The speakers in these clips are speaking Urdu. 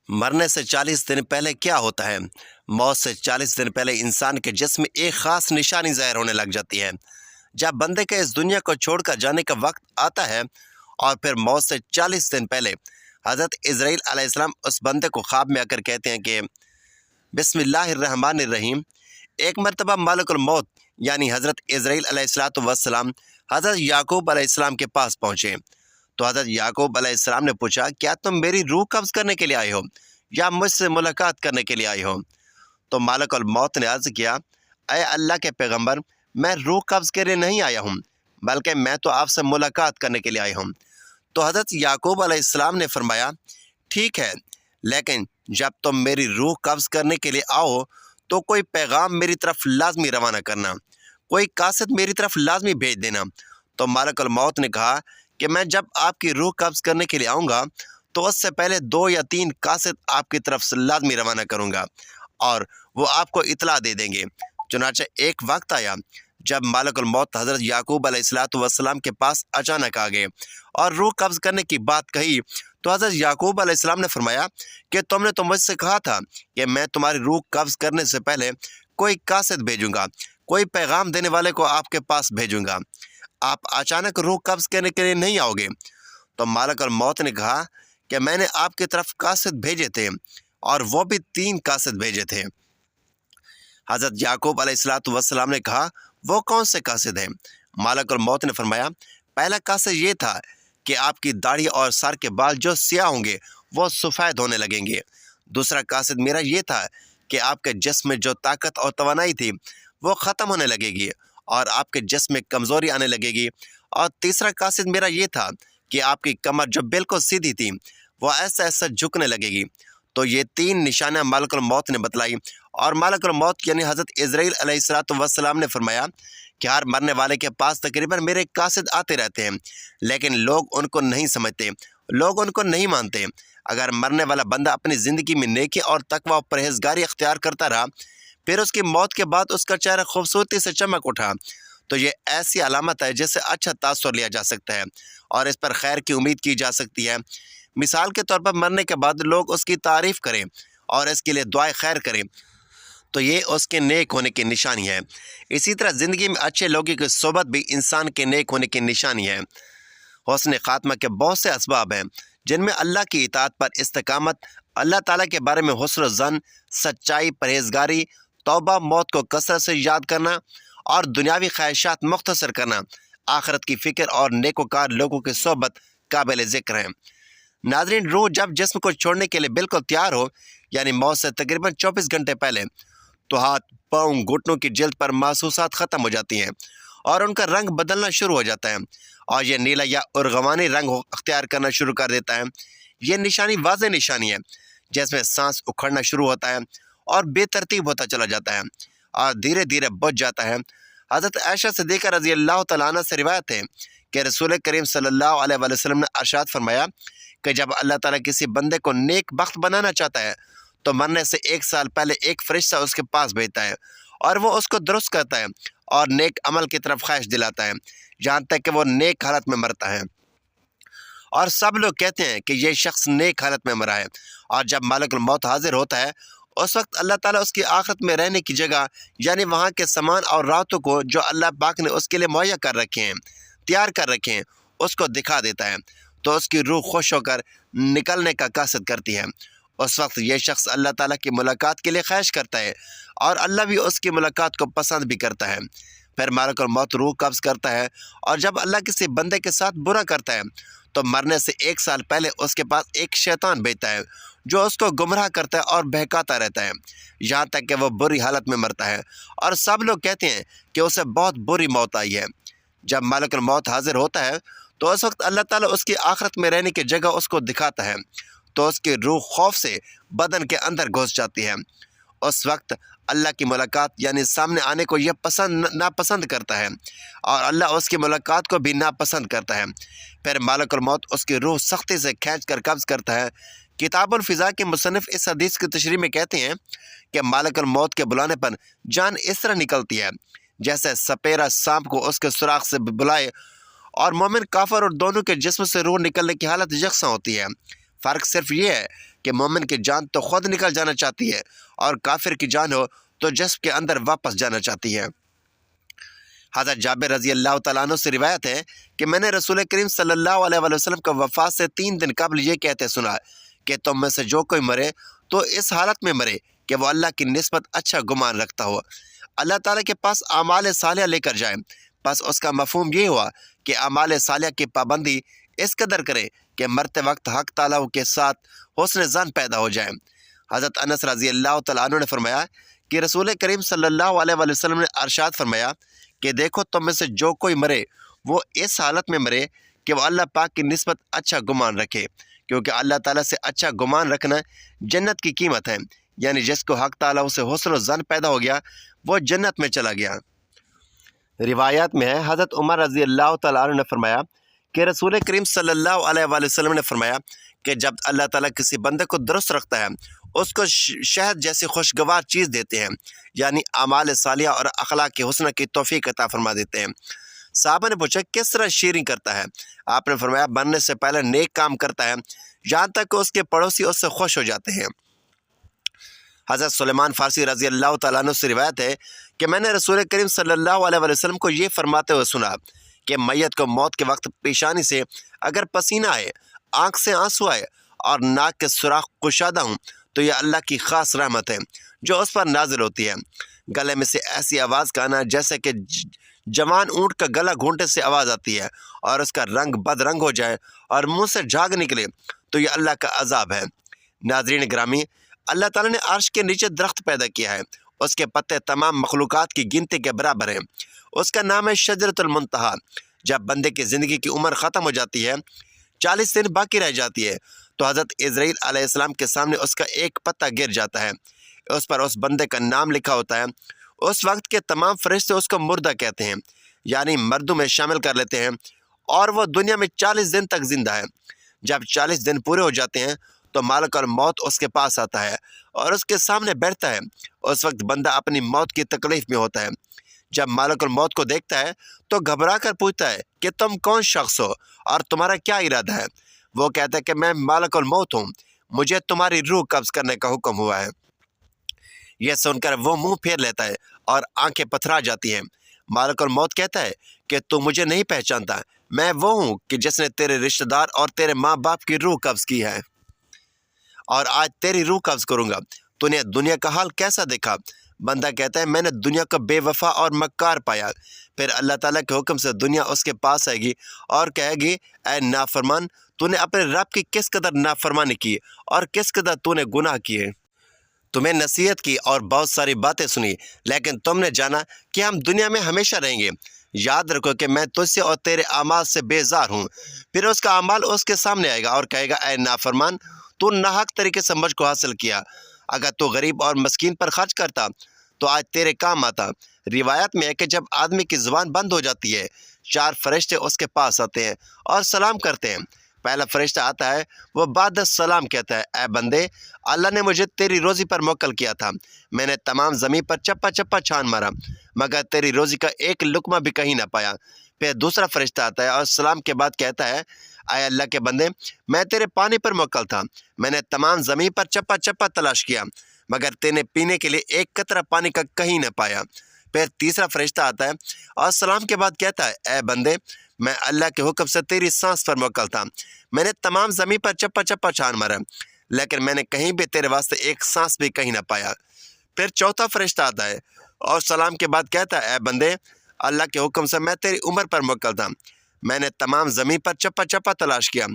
مرنے سے 40 دن پہلے کیا ہوتا ہے؟ موت سے 40 دن پہلے انسان کے جسم میں ایک خاص نشانی ظاہر ہونے لگ جاتی ہے۔ جب بندے کے اس دنیا کو چھوڑ کر جانے کا وقت آتا ہے اور پھر موت سے 40 دن پہلے حضرت اسرائیل علیہ السلام اس بندے کو خواب میں آ کر کہتے ہیں کہ بسم اللہ الرحمن الرحیم۔ ایک مرتبہ ملک الموت یعنی حضرت اسرائیل علیہ السلام حضرت یعقوب علیہ السلام کے پاس پہنچے تو حضرت یعقوب علیہ السلام نے پوچھا، کیا تم میری روح قبض کرنے کے لیے آئے ہو یا مجھ سے ملاقات کرنے کے لیے آئے ہو؟ تو ملک الموت نے عرض کیا، اے اللہ کے پیغمبر، میں روح قبض کے لیے نہیں آیا ہوں بلکہ میں تو آپ سے ملاقات کرنے کے لیے آیا ہوں۔ تو حضرت یعقوب علیہ السلام نے فرمایا، ٹھیک ہے، لیکن جب تم میری روح قبض کرنے کے لیے آؤ تو کوئی پیغام میری طرف لازمی روانہ کرنا، کوئی قاصد میری طرف لازمی بھیج دینا۔ تو ملک الموت نے کہا کہ میں جب آپ کی روح قبض کرنے کے لیے آؤں گا تو اس سے پہلے 2 یا 3 قاصد آپ کی طرف سے لازمی روانہ کروں گا اور وہ آپ کو اطلاع دے دیں گے۔ چنانچہ ایک وقت آیا جب ملک الموت حضرت یعقوب علیہ السلام کے پاس اچانک آ گئے اور روح قبض کرنے کی بات کہی تو حضرت یعقوب علیہ السلام نے فرمایا کہ تم نے تو مجھ سے کہا تھا کہ میں تمہاری روح قبض کرنے سے پہلے کوئی قاصد بھیجوں گا، کوئی پیغام دینے والے کو آپ کے پاس بھیجوں گا، آپ اچانک روح قبض کرنے کے لیے نہیں آؤ گے۔ تو ملک الموت نے کہا کہ میں نے آپ کی طرف قاصد بھیجے تھے اور وہ بھی 3 قاصد بھیجے تھے۔ حضرت یعقوب علیہ السلام نے کہا، وہ کون سے قاصد ہیں؟ ملک الموت نے فرمایا، پہلا قاصد یہ تھا کہ آپ کی داڑھی اور سر کے بال جو سیاہ ہوں گے وہ سفید ہونے لگیں گے۔ دوسرا قاصد میرا یہ تھا کہ آپ کے جسم میں جو طاقت اور توانائی تھی وہ ختم ہونے لگے گی اور آپ کے جسم میں کمزوری آنے لگے گی۔ اور تیسرا قاصد میرا یہ تھا کہ آپ کی کمر جو بالکل سیدھی تھی وہ ایسا ایسا جھکنے لگے گی۔ تو یہ 3 نشانیاں ملک الموت نے بتلائی اور ملک الموت یعنی حضرت اسرائیل علیہ السلام نے فرمایا کہ ہر مرنے والے کے پاس تقریباً میرے قاصد آتے رہتے ہیں، لیکن لوگ ان کو نہیں سمجھتے، لوگ ان کو نہیں مانتے۔ اگر مرنے والا بندہ اپنی زندگی میں نیکی اور تقوی اور پرہیزگاری اختیار کرتا رہا، پھر اس کی موت کے بعد اس کا چہرہ خوبصورتی سے چمک اٹھا، تو یہ ایسی علامت ہے جس سے اچھا تاثر لیا جا سکتا ہے اور اس پر خیر کی امید کی جا سکتی ہے۔ مثال کے طور پر مرنے کے بعد لوگ اس کی تعریف کریں اور اس کے لیے دعائیں خیر کریں تو یہ اس کے نیک ہونے کی نشانی ہے۔ اسی طرح زندگی میں اچھے لوگوں کی صحبت بھی انسان کے نیک ہونے کی نشانی ہے۔ حسن خاتمہ کے بہت سے اسباب ہیں جن میں اللہ کی اطاعت پر استقامت، اللہ تعالیٰ کے بارے میں حسن و ظن، سچائی، پرہیزگاری، توبہ، موت کو کثرت سے یاد کرنا اور دنیاوی خواہشات مختصر کرنا، آخرت کی فکر اور نیکوکار لوگوں کی صحبت قابل ذکر ہیں۔ ناظرین، روح جب جسم کو چھوڑنے کے لیے بالکل تیار ہو یعنی موت سے تقریباً 24 گھنٹے پہلے، تو ہاتھ، پاؤں، گھٹنوں کی جلد پر محسوسات ختم ہو جاتی ہیں اور ان کا رنگ بدلنا شروع ہو جاتا ہے اور یہ نیلا یا ارغوانی رنگ اختیار کرنا شروع کر دیتا ہے۔ یہ نشانی واضح نشانی ہے جس میں سانس اکھڑنا شروع ہوتا ہے اور بے ترتیب ہوتا چلا جاتا ہے اور دھیرے دھیرے بجھ جاتا ہے۔ حضرت عائشہ صدیقہ رضی اللہ تعالیٰ عنہ سے روایت ہے کہ رسول کریم صلی اللہ علیہ وسلم نے ارشاد فرمایا کہ جب اللہ تعالیٰ کسی بندے کو نیک بخت بنانا چاہتا ہے تو مرنے سے 1 سال پہلے ایک فرشتہ اس کے پاس بھیجتا ہے اور وہ اس کو درست کرتا ہے اور نیک عمل کی طرف خواہش دلاتا ہے یہاں تک کہ وہ نیک حالت میں مرتا ہے، اور سب لوگ کہتے ہیں کہ یہ شخص نیک حالت میں مرا ہے۔ اور جب ملک الموت حاضر ہوتا ہے اس وقت اللہ تعالیٰ اس کی آخرت میں رہنے کی جگہ یعنی وہاں کے سامان اور راحتوں کو جو اللہ پاک نے اس کے لیے مہیا کر رکھے ہیں، تیار کر رکھے ہیں، اس کو دکھا دیتا ہے تو اس کی روح خوش ہو کر نکلنے کا قصد کرتی ہے۔ اس وقت یہ شخص اللہ تعالیٰ کی ملاقات کے لیے خواہش کرتا ہے اور اللہ بھی اس کی ملاقات کو پسند بھی کرتا ہے۔ پھر ملک الموت روح قبض کرتا ہے اور جب اللہ کسی بندے کے ساتھ برا کرتا ہے تو مرنے سے 1 سال پہلے اس کے پاس ایک شیطان بھیجتا ہے جو اس کو گمراہ کرتا ہے اور بہکاتا رہتا ہے یہاں تک کہ وہ بری حالت میں مرتا ہے اور سب لوگ کہتے ہیں کہ اسے بہت بری موت آئی ہے۔ جب ملک الموت حاضر ہوتا ہے تو اس وقت اللہ تعالیٰ اس کی آخرت میں رہنے کی جگہ اس کو دکھاتا ہے تو اس کی روح خوف سے بدن کے اندر گھس جاتی ہے۔ اس وقت اللہ کی ملاقات یعنی سامنے آنے کو یہ ناپسند کرتا ہے اور اللہ اس کی ملاقات کو بھی ناپسند کرتا ہے۔ پھر ملک الموت اس کی روح سختی سے کھینچ کر قبض کرتا ہے۔ کتاب الفضا کے مصنف اس حدیث کی تشریح میں کہتے ہیں کہ ملک الموت کے بلانے پر جان اس طرح نکلتی ہے جیسے سپیرا سانپ کو اس کے سوراخ سے بلائے، اور مومن کافر اور دونوں کے جسم سے روح نکلنے کی حالت یکساں ہوتی ہے۔ فرق صرف یہ ہے کہ مومن کی جان تو خود نکل جانا چاہتی ہے اور کافر کی جان ہو تو جسم کے اندر واپس جانا چاہتی ہے۔ حضرت جابر رضی اللہ تعالیٰ عنہ سے روایت ہے کہ میں نے رسول کریم صلی اللہ علیہ وآلہ وسلم کو وفات سے 3 دن قبل یہ کہتے سنا کہ تم میں سے جو کوئی مرے تو اس حالت میں مرے کہ وہ اللہ کی نسبت اچھا گمان رکھتا ہو، اللہ تعالیٰ کے پاس اعمال صالحہ لے کر جائے۔ بس اس کا مفہوم یہ ہوا کہ اعمال صالحہ کی پابندی اس قدر کرے کہ مرتے وقت حق تعالیٰ کے ساتھ حسن ظن پیدا ہو جائے۔ حضرت انس رضی اللہ تعالیٰ عنہ نے فرمایا کہ رسول کریم صلی اللہ علیہ وآلہ وسلم نے ارشاد فرمایا کہ دیکھو تم میں سے جو کوئی مرے وہ اس حالت میں مرے کہ وہ اللہ پاک کی نسبت اچھا گمان رکھے، کیونکہ اللہ تعالیٰ سے اچھا گمان رکھنا جنت کی قیمت ہے، یعنی جس کو حق تعالیٰ سے حسن و ظن پیدا ہو گیا وہ جنت میں چلا گیا۔ روایات میں ہے حضرت عمر رضی اللہ تعالیٰ عنہ نے فرمایا کہ رسول کریم صلی اللہ علیہ وآلہ وسلم نے فرمایا کہ جب اللہ تعالیٰ کسی بندے کو درست رکھتا ہے اس کو شہد جیسی خوشگوار چیز دیتے ہیں، یعنی اعمال صالحہ اور اخلاق حسنہ کی توفیق عطا فرما دیتے ہیں۔ صحابہ نے پوچھا کس طرح شیریں کرتا ہے؟ آپ نے فرمایا مرنے سے پہلے نیک کام کرتا ہے یہاں تک کہ اس کے پڑوسی اس سے خوش ہو جاتے ہیں۔ حضرت سلیمان فارسی رضی اللہ تعالیٰ عنہ سے روایت ہے کہ میں نے رسول کریم صلی اللہ علیہ وآلہ وسلم کو یہ فرماتے ہوئے سنا کہ میت کو موت کے وقت پیشانی سے اگر پسینہ آئے، آنکھ سے آنسو آئے اور ناک کے سوراخ کشادہ ہوں تو یہ اللہ کی خاص رحمت ہے جو اس پر نازل ہوتی ہے۔ گلے میں سے ایسی آواز کا آنا جیسے کہ جوان اونٹ کا گلا گھونٹے سے آواز آتی ہے اور اس کا رنگ بد رنگ ہو جائے اور منہ سے جھاگ نکلے تو یہ اللہ کا عذاب ہے۔ ناظرین گرامی، اللہ تعالیٰ نے عرش کے نیچے درخت پیدا کیا ہے، اس کے پتے تمام مخلوقات کی گنتی کے برابر ہیں۔ اس کا نام ہے شجرۃ المنتہا۔ جب بندے کی زندگی کی عمر ختم ہو جاتی ہے، 40 دن باقی رہ جاتی ہے، تو حضرت عزرائیل علیہ السلام کے سامنے اس کا ایک پتا گر جاتا ہے، اس پر اس بندے کا نام لکھا ہوتا ہے۔ اس وقت کے تمام فرشتے اس کو مردہ کہتے ہیں، یعنی مردوں میں شامل کر لیتے ہیں، اور وہ دنیا میں 40 دن تک زندہ ہے۔ جب 40 دن پورے ہو جاتے ہیں تو مالک الموت اس کے پاس آتا ہے اور اس کے سامنے بیٹھتا ہے۔ اس وقت بندہ اپنی موت کی تکلیف میں ہوتا ہے۔ جب مالک الموت کو دیکھتا ہے تو گھبرا کر پوچھتا ہے کہ تم کون شخص ہو اور تمہارا کیا ارادہ ہے؟ وہ کہتا ہے کہ میں مالک الموت ہوں، مجھے تمہاری روح قبض کرنے کا حکم ہوا ہے۔ یہ سن کر وہ منہ پھیر لیتا ہے اور آنکھیں پتھرا جاتی ہیں۔ مالک الموت کہتا ہے کہ تو مجھے نہیں پہچانتا، میں وہ ہوں کہ جس نے تیرے رشتہ دار اور تیرے ماں باپ کی روح قبض کی ہے، اور آج تیری روح قبض کروں گا۔ تو نے دنیا کا حال کیسا دیکھا؟ بندہ کہتا ہے میں نے دنیا کو بے وفا اور مکار پایا۔ پھر اللہ تعالیٰ کے حکم سے دنیا اس کے پاس آئے گی اور کہے گی اے نافرمان، تو نے اپنے رب کی کس قدر نافرمانی کی اور کس قدر تو نے گناہ کیے۔ تمہیں نصیحت کی اور بہت ساری باتیں سنی، لیکن تم نے جانا کہ ہم دنیا میں ہمیشہ رہیں گے۔ یاد رکھو کہ میں تجھ سے اور تیرے اعمال سے بیزار ہوں۔ پھر اس کا اعمال اس کے سامنے آئے گا اور کہے گا اے نافرمان، تو ناحق طریقے سے مجھ کو حاصل کیا۔ اگر تو غریب اور مسکین پر خرچ کرتا تو آج تیرے کام آتا۔ روایت میں ہے کہ جب آدمی کی زبان بند ہو جاتی ہے، 4 فرشتے اس کے پاس آتے ہیں اور سلام کرتے ہیں۔ پہلا فرشتہ آتا ہے، وہ بعد السلام کہتا ہے اے بندے، اللہ نے مجھے تیری روزی پر موکل کیا تھا، میں نے تمام زمین پر چپا چپا چھان مارا مگر تیری روزی کا ایک لقمہ بھی کہیں نہ پایا۔ پھر دوسرا فرشتہ آتا ہے اور سلام کے بعد کہتا ہے اے اللہ کے بندے، میں تیرے پانی پر موکل تھا، میں نے تمام زمین پر چپا چپا تلاش کیا مگر تینے پینے کے لیے ایک قطرہ پانی کا کہیں نہ پایا۔ پھر تیسرا فرشتہ آتا ہے اور سلام کے بعد کہتا ہے اے بندے، میں اللہ کے حکم سے تیری سانس پر موکل تھا، میں نے تمام زمین پر چپا چپا چھان مارا لیکن میں نے کہیں بھی تیرے واسطے ایک سانس بھی کہیں نہ پایا۔ پھر چوتھا فرشتہ آتا ہے اور سلام کے بعد کہتا ہے اے بندے، اللہ کے حکم سے میں تیری عمر پر موکل تھا، میں نے تمام زمین پر چپا چپا تلاش کیا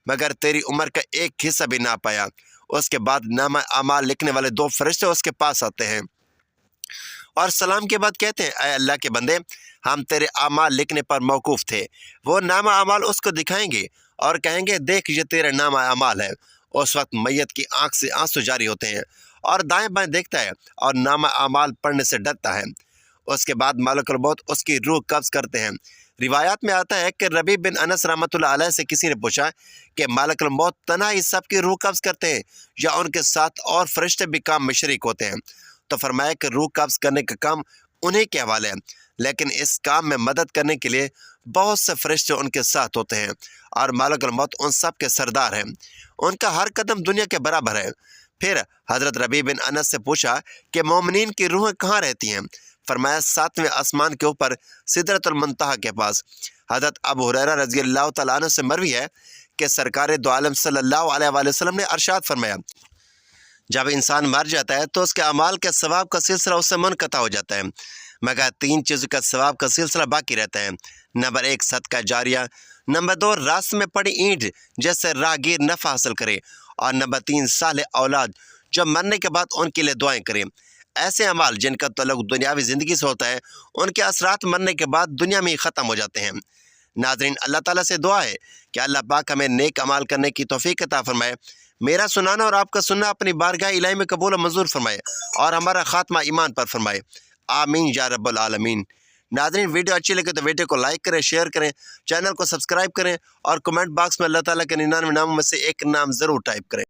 مگر تیری عمر کا ایک حصہ بھی نہ پایا۔ اس کے بعد نامہ اعمال لکھنے والے 2 فرشتے اس کے پاس آتے ہیں اور سلام کے بعد کہتے ہیں اے اللہ کے بندے، ہم تیرے اعمال لکھنے پر موقوف تھے۔ وہ نامہ اعمال اس کو دکھائیں گے اور کہیں گے دیکھ یہ تیرا نامہ اعمال ہے۔ اس وقت میت کی آنکھ سے آنسو جاری ہوتے ہیں اور دائیں بائیں دیکھتا ہے اور نامہ اعمال پڑھنے سے ڈرتا ہے۔ اس کے بعد مالک الموت اس کی روح قبض کرتے ہیں۔ روایات میں آتا ہے کہ ربیع بن انس رحمۃ اللہ علیہ سے کسی نے پوچھا کہ مالک الموت تنہا ہی سب کی روح قبض کرتے ہیں یا ان کے ساتھ اور فرشتے بھی کام میں شریک ہوتے ہیں؟ تو فرمایا کہ روح قبض کرنے کا کام انہیں کے حوالے ہے، لیکن اس کام میں مدد کرنے کے لیے بہت سے فرشتے ان کے ساتھ ہوتے ہیں اور ملک الموت ان سب کے سردار ہیں۔ ان کا ہر قدم دنیا کے برابر ہے۔ پھر حضرت ربیع بن انس سے پوچھا کہ مومنین کی روحیں کہاں رہتی ہیں؟ فرمایا 7ویں آسمان کے اوپر سدرۃ المنتہا کے پاس۔ حضرت ابو ہریرہ رضی اللہ تعالیٰ عنہ سے مروی ہے کہ سرکار دو عالم صلی اللہ علیہ وآلہ وسلم نے ارشاد فرمایا، جب انسان مر جاتا ہے تو اس کے اعمال کے ثواب کا سلسلہ اس سے منقطع ہو جاتا ہے، مگر 3 چیزوں کا ثواب کا سلسلہ باقی رہتا ہے۔ نمبر 1 صدقہ جاریہ، نمبر 2 راستے میں پڑی اینٹ جس سے راہگیر نفع حاصل کرے، اور نمبر 3 صالح اولاد جو مرنے کے بعد ان کے لیے دعائیں کریں۔ ایسے اعمال جن کا تعلق دنیاوی زندگی سے ہوتا ہے ان کے اثرات مرنے کے بعد دنیا میں ہی ختم ہو جاتے ہیں۔ ناظرین، اللہ تعالیٰ سے دعا ہے کہ اللہ پاک ہمیں نیک عمال کرنے کی توفیق عطا فرمائے، میرا سنانا اور آپ کا سننا اپنی بارگاہ الہی میں قبول و منظور فرمائے، اور ہمارا خاتمہ ایمان پر فرمائے، آمین یا رب العالمین۔ ناظرین، ویڈیو اچھی لگے تو ویڈیو کو لائک کریں، شیئر کریں، چینل کو سبسکرائب کریں، اور کمنٹ باکس میں اللہ تعالیٰ کے 99 ناموں میں سے ایک نام ضرور ٹائپ کریں۔